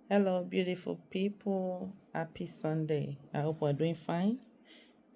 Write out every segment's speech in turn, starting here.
Hello, beautiful people. Happy Sunday. I hope we're doing fine.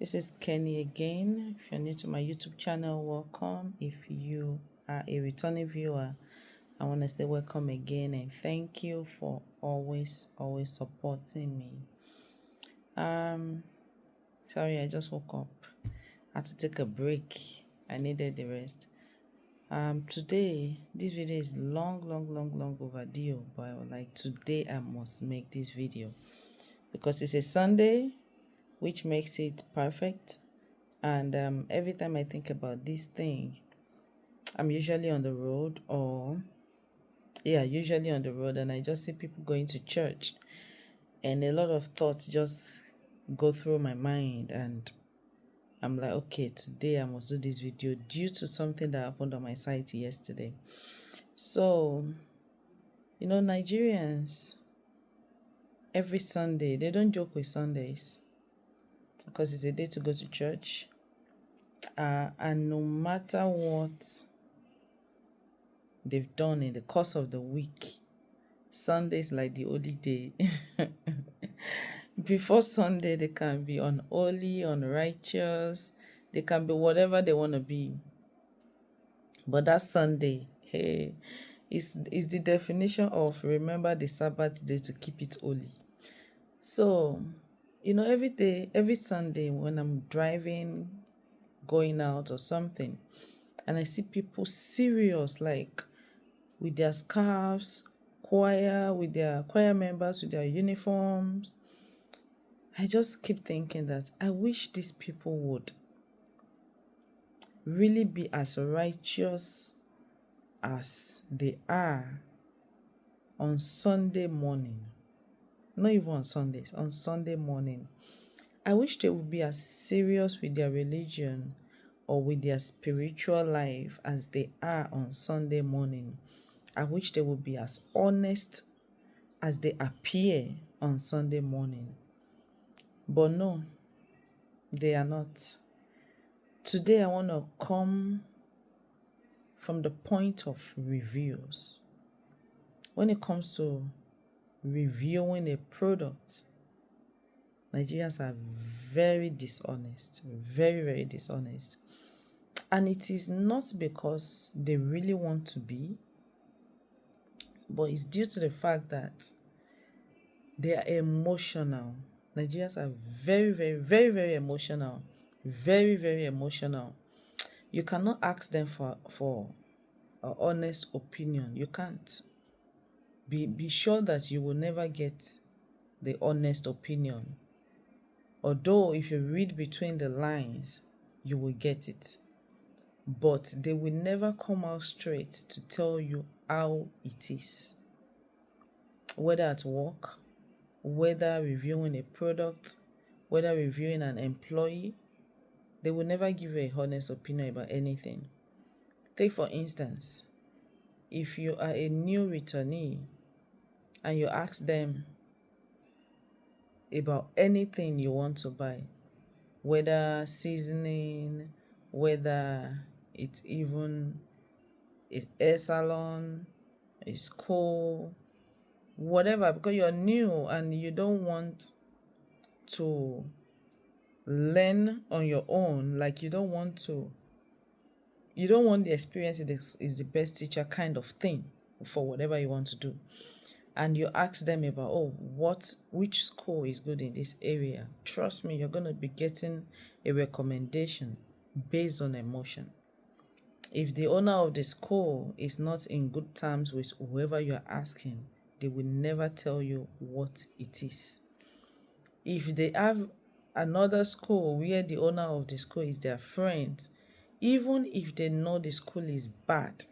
This is Kenny again. If you're new to my YouTube channel, welcome. If you are a returning viewer, I want to say welcome again and thank you for always supporting me. Um, Sorry, I just woke up. I had to take a break. I needed the rest. Today this video is long overdue, but I was like, today I must make this video because it's a Sunday, which makes it perfect. And every time I think about this thing, I'm usually on the road, usually on the road, and I just see people going to church, and a lot of thoughts just go through my mind, and I'm like, okay, today I must do this video due to something that happened on my site yesterday. So, Nigerians, every Sunday, they don't joke with Sundays because it's a day to go to church. And no matter what they've done in the course of the week, Sunday is like the holy day. Before Sunday, they can be unholy, unrighteous, they can be whatever they want to be. But that Sunday, hey, is the definition of remember the Sabbath day to keep it holy. So, every day, every Sunday when I'm driving, going out or something, and I see people serious, like with their scarves, with their choir members, with their uniforms, I just keep thinking that I wish these people would really be as righteous as they are on Sunday morning. Not even on Sundays, on Sunday morning. I wish they would be as serious with their religion or with their spiritual life as they are on Sunday morning. I wish they would be as honest as they appear on Sunday morning. But no, they are not. Today I want to come from the point of reviews. When it comes to reviewing a product, Nigerians are very dishonest, very dishonest. And it is not because they really want to be, but it's due to the fact that they are emotional. Nigerians are very emotional. Very emotional. You cannot ask them for an honest opinion. You can't. Be sure that you will never get the honest opinion. Although if you read between the lines, you will get it. But they will never come out straight to tell you how it is. Whether at work, whether reviewing a product, whether reviewing an employee, they will never give you a honest opinion about anything. Take for instance, if you are a new returnee and you ask them about anything you want to buy, whether seasoning, whether it's even a hair salon, a school, whatever, because you're new and you don't want to learn on your own, like you don't want the experience is the best teacher kind of thing for whatever you want to do. And you ask them about, which school is good in this area, trust me, you're going to be getting a recommendation based on emotion. If the owner of the school is not in good terms with whoever you're asking, they will never tell you what it is. If they have another school where the owner of the school is their friend, even if they know the school is bad,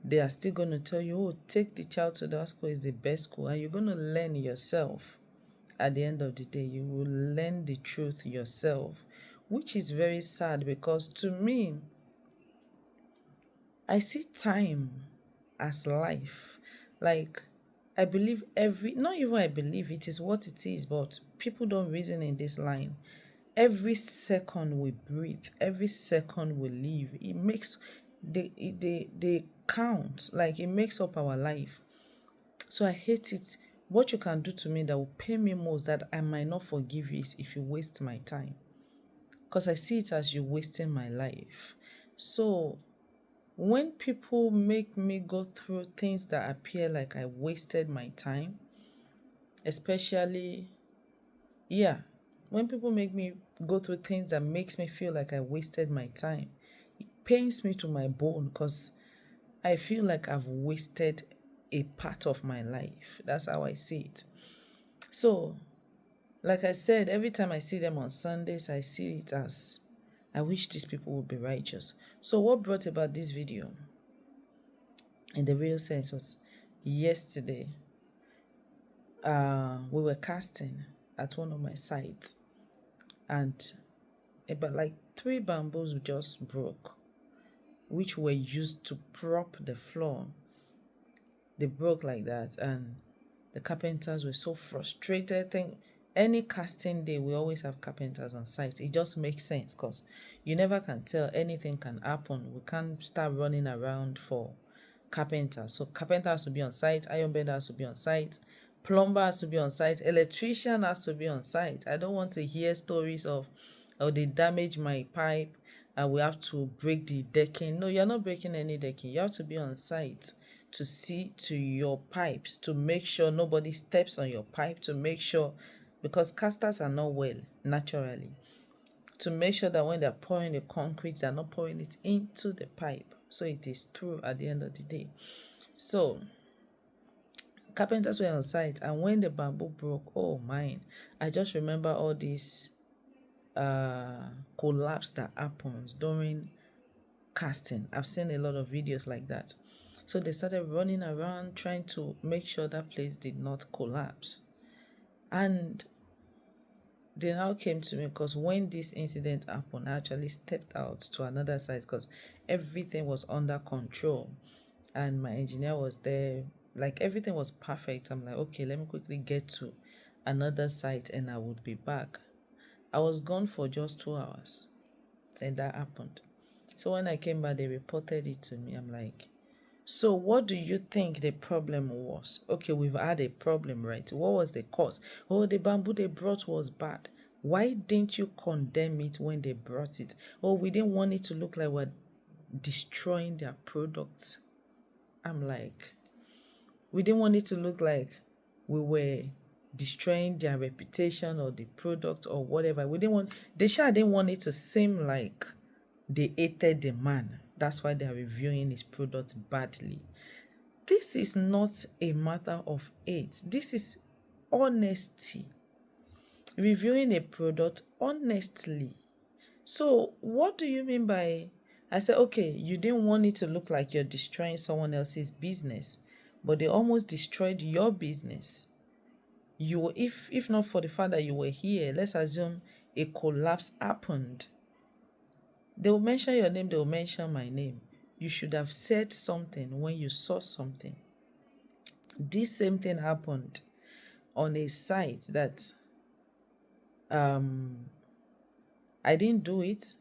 they are still going to tell you, take the child to that school, is the best school, and you're going to learn yourself. At the end of the day, you will learn the truth yourself, which is very sad because to me, I see time as life. Like, I believe not even I believe, it is what it is, but people don't reason in this line. Every second we breathe, every second we live, it makes, they count, like it makes up our life. So I hate it what you can do to me that will pain me most, that I might not forgive you, is if you waste my time. Because I see it as you wasting my life. So when people make me go through things that appear like I wasted my time, especially, yeah, when people make me go through things that makes me feel like I wasted my time, it pains me to my bone, because I feel like I've wasted a part of my life. That's how I see it. So, like I said, every time I see them on Sundays, I see it as, I wish these people would be righteous. So what brought about this video in the real sense was, yesterday we were casting at one of my sites, and about like 3 bamboos just broke, which were used to prop the floor. They broke like that, and the carpenters were so frustrated. Think any casting day, we always have carpenters on site. It just makes sense, because you never can tell, anything can happen. We can't start running around for carpenters. So carpenter has to be on site, iron bender has to be on site, plumber has to be on site, electrician has to be on site. I don't want to hear stories of, oh, they damaged my pipe and we have to break the decking. No, you're not breaking any decking. You have to be on site to see to your pipes, to make sure nobody steps on your pipe, to make sure, because casters are not well naturally, to make sure that when they're pouring the concrete, they're not pouring it into the pipe, so it is through at the end of the day. So carpenters were on site, and when the bamboo broke, oh mine, I just remember all these collapse that happens during casting. I've seen a lot of videos like that. So they started running around trying to make sure that place did not collapse. And they now came to me, because when this incident happened, I actually stepped out to another side, because everything was under control and my engineer was there. Like, everything was perfect. I'm like, okay, let me quickly get to another site and I would be back. I was gone for just 2 hours and that happened. So when I came back, they reported it to me. I'm like, so what do you think the problem was? Okay, we've had a problem, right? What was the cause? Oh, the bamboo they brought was bad. Why didn't you condemn it when they brought it? Oh, we didn't want it to look like we're destroying their products. I'm like, we didn't want it to look like we were destroying their reputation or the product or whatever. We didn't want, they sure didn't want it to seem like they hated the man. That's why they are reviewing his product badly. This is not a matter of hate. This is honesty. Reviewing a product honestly. So what do you mean by, I said, okay, you didn't want it to look like you're destroying someone else's business, but they almost destroyed your business. You, if not for the fact that you were here, let's assume a collapse happened. They will mention your name, they will mention my name. You should have said something when you saw something. This same thing happened on a site that I didn't do it,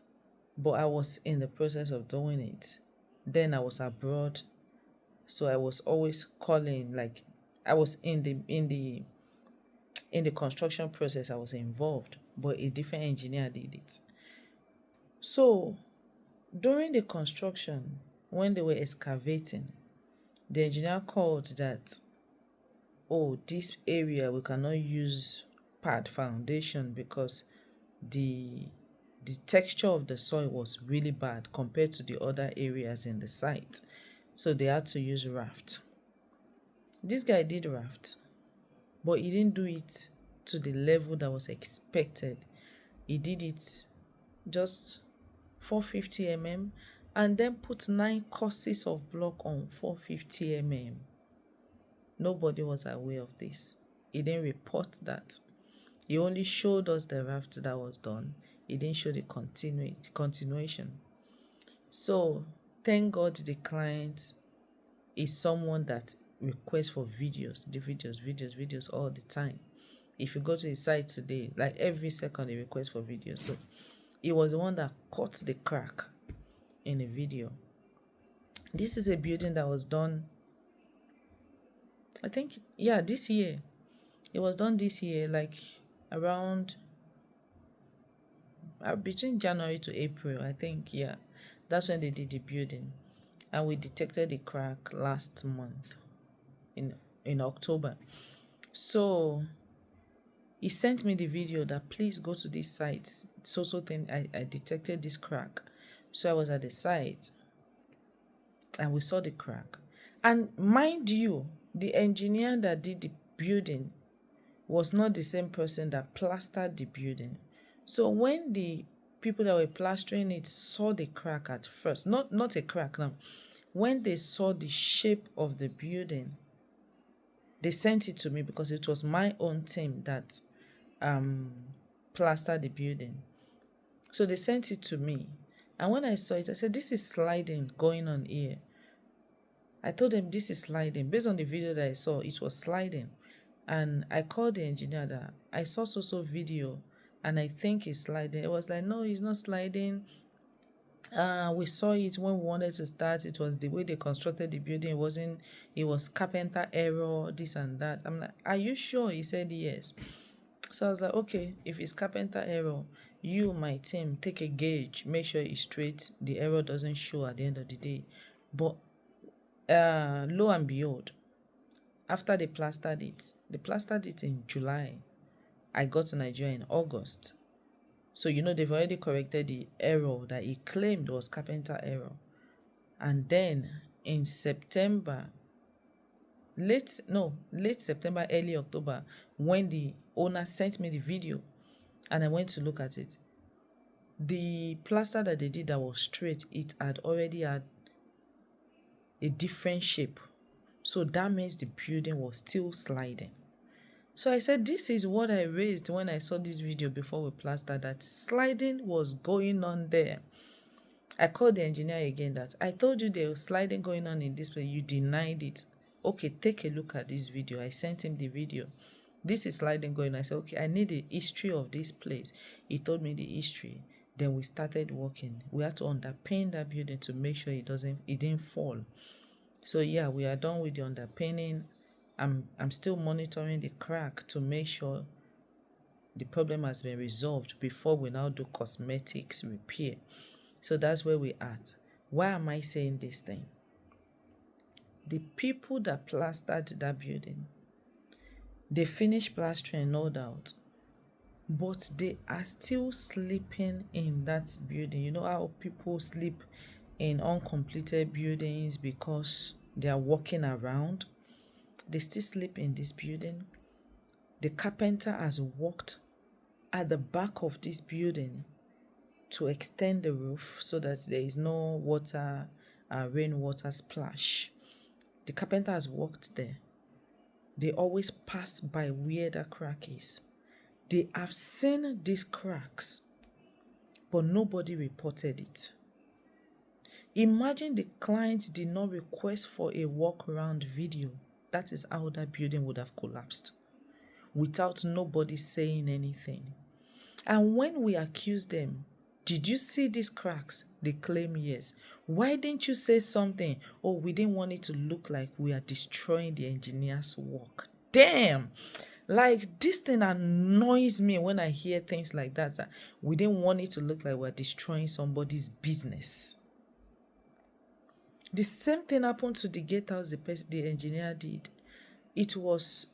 but I was in the process of doing it. Then I was abroad, so I was always calling, like, I was in the construction process. I was involved, but a different engineer did it. So during the construction, when they were excavating, the engineer called that, oh, this area we cannot use pad foundation because the texture of the soil was really bad compared to the other areas in the site. So they had to use raft. This guy did raft, but he didn't do it to the level that was expected. He did it just 450 mm and then put 9 courses of block on 450 mm. Nobody was aware of this. He didn't report that. He only showed us the raft that was done. He didn't show the continuation. So thank God the client is someone that requests for videos, the videos all the time. If you go to his site today, like every second he requests for videos. So he was the one that caught the crack in the video. This is a building that was done, I think, yeah, this year. It was done this year, like around between January to April, I think. Yeah, that's when they did the building, and we detected the crack last month in October. So he sent me the video that please go to this site. So thing I detected this crack. So I was at the site and we saw the crack. And mind you, the engineer that did the building was not the same person that plastered the building. So when the people that were plastering it saw the crack at first, not a crack now, when they saw the shape of the building, they sent it to me because it was my own team that plastered the building. So they sent it to me. And when I saw it, I said, this is sliding going on here. I told them this is sliding. Based on the video that I saw, it was sliding. And I called the engineer that I saw so video and I think it's sliding. It was like, no, it's not sliding. We saw it when we wanted to start. It was the way they constructed the building. It was carpenter error, this and that. I'm like, are you sure? He said yes. So I was like, okay, if it's carpenter error, you, my team, take a gauge, make sure it's straight. The error doesn't show at the end of the day. But lo and behold, after they plastered it in July. I got to Nigeria in August. So, they've already corrected the error that he claimed was carpenter error. And then in September, late September, early October, when the owner sent me the video and I went to look at it, the plaster that they did that was straight, it had already had a different shape. So that means the building was still sliding. So I said, this is what I raised when I saw this video before we plastered, that sliding was going on there. I called the engineer again that I told you there was sliding going on in this place. You denied it. Okay, take a look at this video. I sent him the video. This is sliding going on. I said, okay, I need the history of this place. He told me the history. Then we started working. We had to underpin that building to make sure it didn't fall. So yeah, we are done with the underpinning. I'm still monitoring the crack to make sure the problem has been resolved before we now do cosmetics repair. So that's where we're at. Why am I saying this thing? The people that plastered that building, they finished plastering, no doubt, but they are still sleeping in that building. You know how people sleep in uncompleted buildings because they are walking around? They still sleep in this building. The carpenter has worked at the back of this building to extend the roof so that there is no water, rainwater splash. The carpenter has worked there. They always pass by where the crack is. They have seen these cracks, but nobody reported it. Imagine the client did not request for a walk-around video. That is how that building would have collapsed without nobody saying anything. And when we accuse them, did you see these cracks? They claim yes. Why didn't you say something? Oh, we didn't want it to look like we are destroying the engineer's work. Damn! Like, this thing annoys me when I hear things like that. We didn't want it to look like we're destroying somebody's business. The same thing happened to the gatehouse the engineer did. It was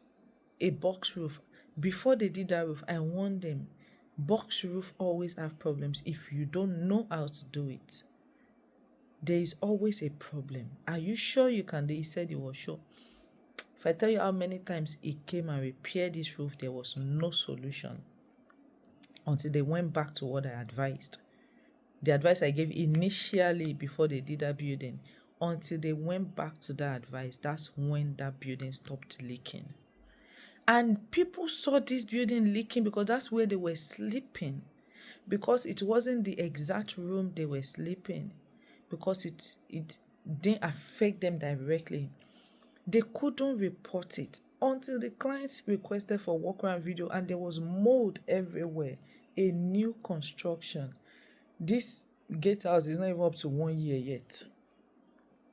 a box roof. Before they did that roof, I warned them, box roof always have problems if you don't know how to do it. There is always a problem. Are you sure you can do it? He said he was sure. If I tell you how many times he came and repaired this roof, there was no solution until they went back to what I advised. The advice I gave initially before they did that building, until they went back to that advice, that's when that building stopped leaking. And people saw this building leaking because that's where they were sleeping. Because it wasn't the exact room they were sleeping. Because it didn't affect them directly. They couldn't report it until the clients requested for walk-around video and there was mold everywhere. A new construction. This gatehouse is not even up to 1 year yet.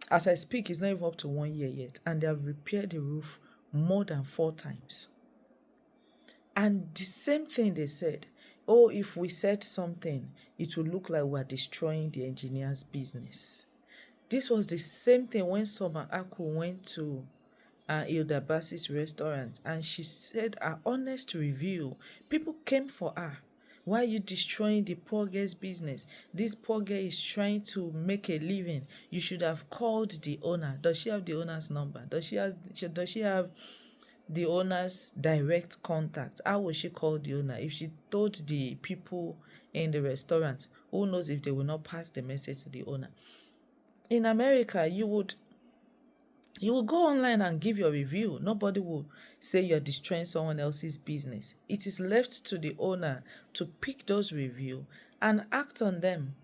As I speak, it's not even up to 1 year yet. And they have repaired the roof more than 4 times. And the same thing they said, oh, if we said something, it will look like we're destroying the engineer's business. This was the same thing when Summer Aku went to Hilda Bassi's restaurant and she said her honest review. People came for her. Why are you destroying the poor girl's business? This poor girl is trying to make a living. You should have called the owner. Does she have the owner's number? Does she have the owner's direct contact? How will she call the owner? If she told the people in the restaurant, who knows if they will not pass the message to the owner? In America, you will go online and give your review. Nobody will say you're destroying someone else's business. It is left to the owner to pick those reviews and act on them.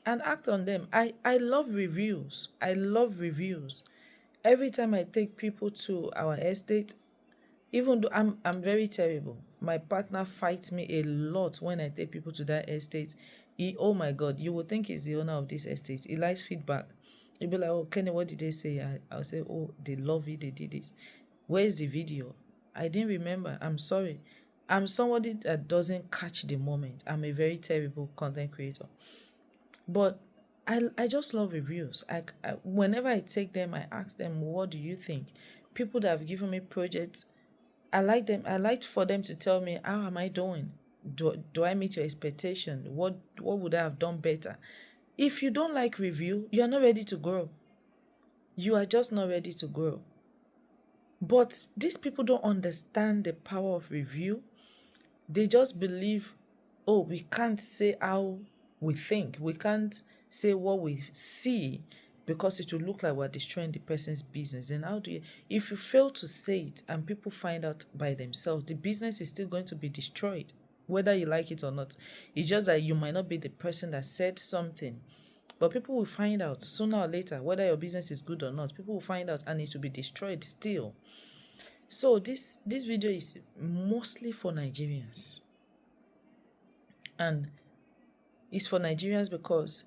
I love reviews. I love reviews. Every time I take people to our estate, even though I'm very terrible, my partner fights me a lot when I take people to that estate. Oh my God, you would think he's the owner of this estate. He likes feedback. He'll be like, oh, Kenny, what did they say? I'll say, oh, they love it, they did this. Where's the video? I didn't remember. I'm sorry. I'm somebody that doesn't catch the moment. I'm a very terrible content creator. But I just love reviews. Whenever I take them, I ask them, what do you think? People that have given me projects, I like them. I like for them to tell me, how am I doing? Do I meet your expectation? What would I have done better? If you don't like review, you are not ready to grow. You are just not ready to grow. But these people don't understand the power of review. They just believe, oh, we can't say how we think. We can't say what we see because it will look like we're destroying the person's business. Then how do you, if you fail to say it and people find out by themselves, the business is still going to be destroyed, whether you like it or not. It's just that you might not be the person that said something, but people will find out sooner or later, whether your business is good or not. People will find out and it will be destroyed still. So this video is mostly for Nigerians. And it's for Nigerians because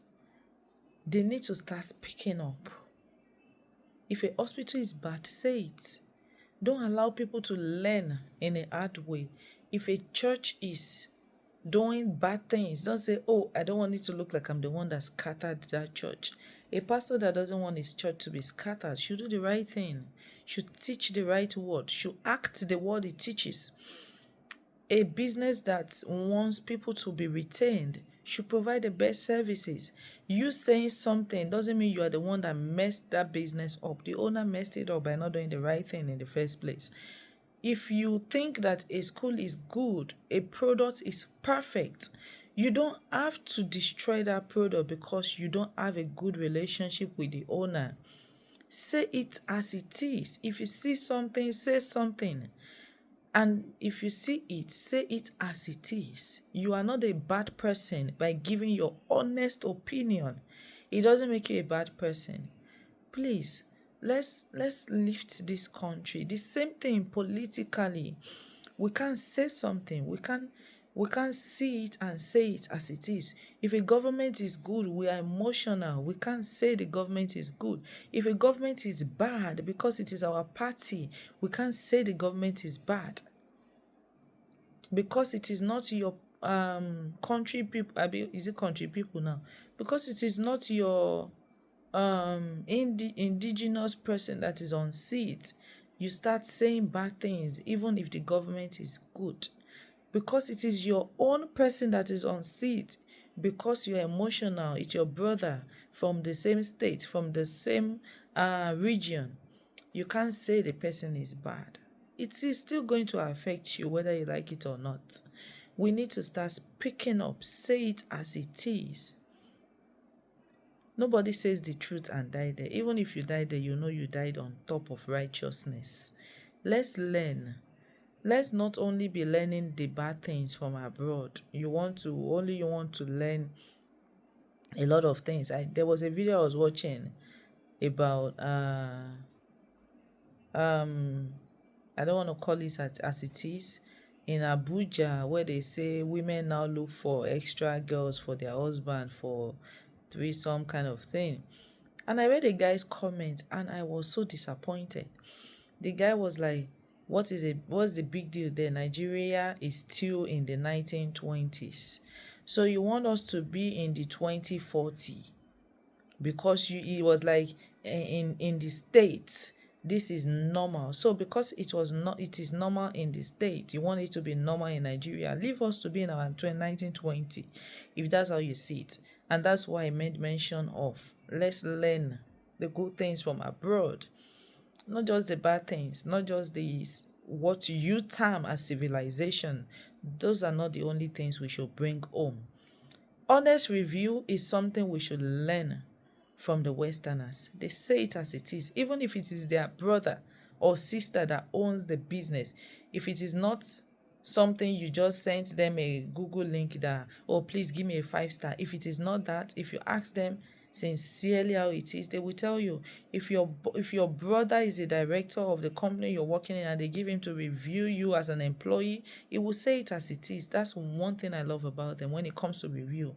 they need to start speaking up. If a hospital is bad, say it. Don't allow people to learn in a hard way. If a church is doing bad things, don't say, oh, I don't want it to look like I'm the one that scattered that church. A pastor that doesn't want his church to be scattered should do the right thing, should teach the right word, should act the word he teaches. A business that wants people to be retained should provide the best services. You saying something doesn't mean you are the one that messed that business up. The owner messed it up by not doing the right thing in the first place. If you think that a school is good, a product is perfect, you don't have to destroy that product because you don't have a good relationship with the owner. Say it as it is. If you see something, say something. And if you see it, say it as it is. You are not a bad person by giving your honest opinion. It doesn't make you a bad person. Please, let's lift this country. The same thing politically. We can say something. We can see it and say it as it is. If a government is good, we are emotional. We can't say the government is good. If a government is bad because it is our party, we can't say the government is bad. Because it is not your country people. Is it country people now? Because it is not your indigenous person that is on seat, you start saying bad things even if the government is good. Because it is your own person that is on seat, because you're emotional, it's your brother from the same state, from the same region, you can't say the person is bad. It is still going to affect you whether you like it or not. We need to start speaking up. Say it as it is. Nobody says the truth and die there. Even if you die there, you know you died on top of righteousness. Let's learn. Let's not only be learning the bad things from abroad. You want to learn a lot of things. There was a video I was watching about I don't want to call it as it is, in Abuja, where they say women now look for extra girls for their husband for some kind of thing. And I read a guy's comment and I was so disappointed. The guy was like, What's the big deal there? Nigeria is still in the 1920s. So you want us to be in the 2040 because it was like in the states this is normal. So because it is normal in the state, you want it to be normal in Nigeria. Leave us to be in our 1920, if that's how you see it. And that's why I made mention of, let's learn the good things from abroad, not just the bad things, not just the what you term as civilization. Those are not the only things we should bring home. Honest review is something we should learn from the Westerners. They say it as it is, even if it is their brother or sister that owns the business. If it is not something you just sent them a Google link that, oh, please give me a 5-star. If it is not that, if you ask them sincerely how it is, they will tell you. If your brother is a director of the company you're working in and they give him to review you as an employee, he will say it as it is. That's one thing I love about them. When it comes to review,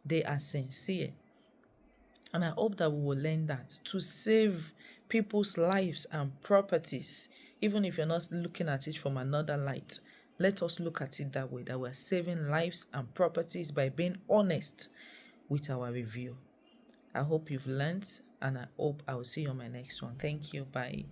they are sincere. And I hope that we will learn that to save people's lives and properties. Even if you're not looking at it from another light, let us look at it that way, that we're saving lives and properties by being honest with our review. I hope you've learned, and I hope I will see you on my next one. Thank you. Bye.